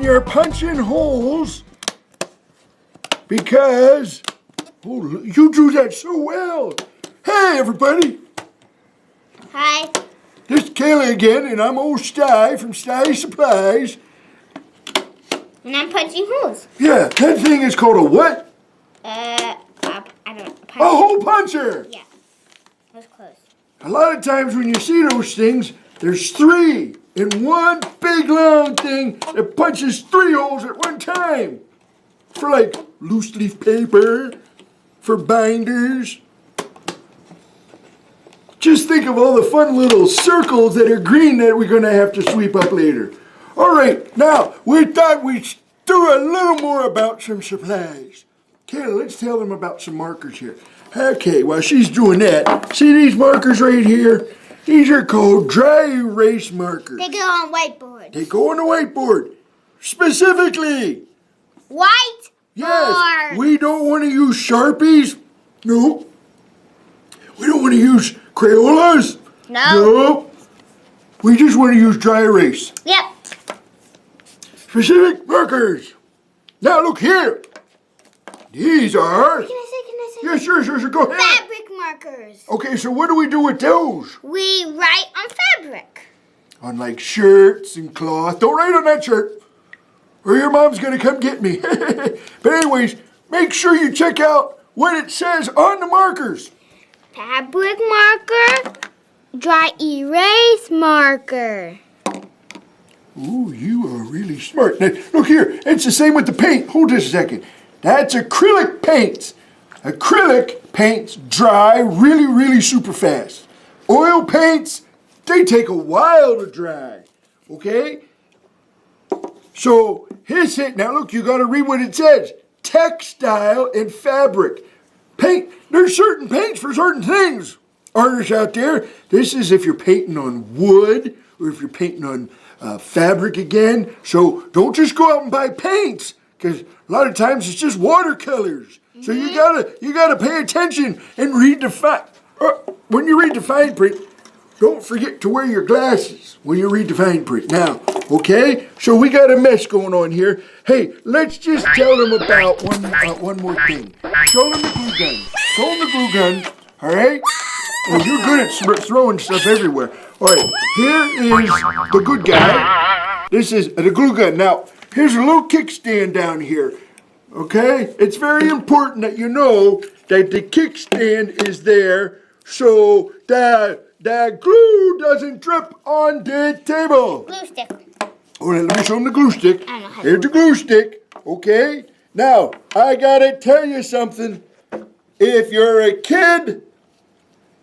you're punching holes because you do that so well. Hey, everybody. Hi. This is Kayla again, and I'm old Sty from Sty Supplies. And I'm punching holes. Yeah, that thing is called a what? I don't know. A hole puncher. Yeah, that was close. A lot of times when you see those things, there's three in one big long thing that punches 3 holes at one time. For like loose leaf paper, for binders. Just think of all the fun little circles that are green that we're gonna have to sweep up later. All right, now we thought we'd do a little more about some supplies. Kayla, let's tell them about some markers here. Okay, while she's doing that, see these markers right here? These are called dry erase markers. They go on whiteboards. They go on the whiteboard. Specifically. White Yes, board. we don't want to use Sharpies. No. We don't want to use Crayolas. No. We just want to use dry erase. Yep. Specific markers. Now look here. These are... Can I say? Yeah, sure, go ahead. Fabric markers. Okay, so what do we do with those? We write on fabric. On like shirts and cloth. Don't write on that shirt, or your mom's gonna come get me. But anyways, make sure you check out what it says on the markers. Fabric marker, dry erase marker. Ooh, you are really smart. Now, look here, it's the same with the paint. Hold this a second. That's acrylic paints. Acrylic paints dry really super fast. Oil paints, they take a while to dry. Okay? So here's it. Now look, you gotta read what it says. Textile and fabric. Paint, there's certain paints for certain things. Artists out there, this is if you're painting on wood or if you're painting on fabric again. So don't just go out and buy paints, because a lot of times it's just watercolors. So you gotta pay attention and read the when you read the fine print, don't forget to wear your glasses when you read the fine print. Now, okay? So we got a mess going on here. Hey, let's just tell them about one more thing. Show them the glue gun. Show them the glue gun, all right? Well, you're good at throwing stuff everywhere. All right, here is the good guy. This is the glue gun. Now, here's a little kickstand down here. Okay? It's very important that you know that the kickstand is there so that glue doesn't drip on the table. Glue stick. Oh, let me show them the glue stick. I know how to Here's the glue stick. Okay? Now, I gotta tell you something. If you're a kid,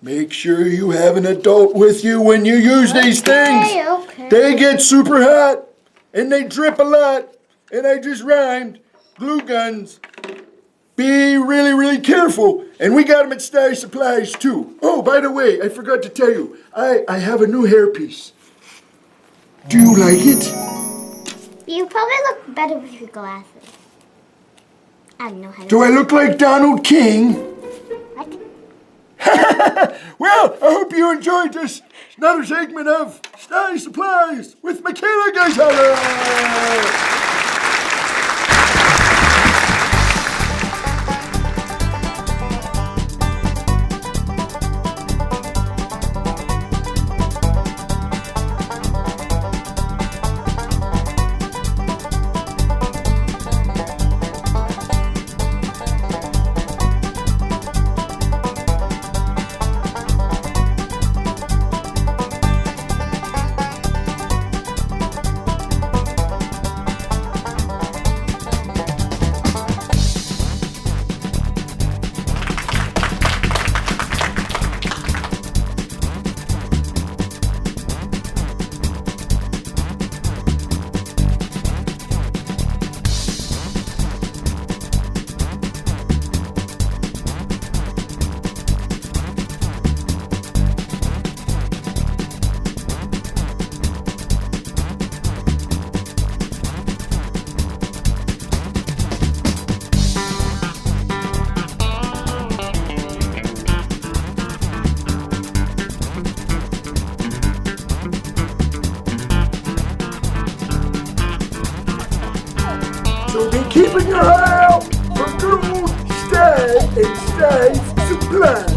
make sure you have an adult with you when you use these things. Okay. They get super hot, and they drip a lot, and I just rhymed. Glue guns. Be really careful. And we got them at Sty Supplies too. Oh, by the way, I forgot to tell you, I have a new hairpiece. Do you like it? You probably look better with your glasses. I don't know how to. Do I look like Donald King? What? Well, I hope you enjoyed this. Another segment of Sty Supplies with Mikayla Geishauser. keeping your eye out for good old Sty and Sty's Supply.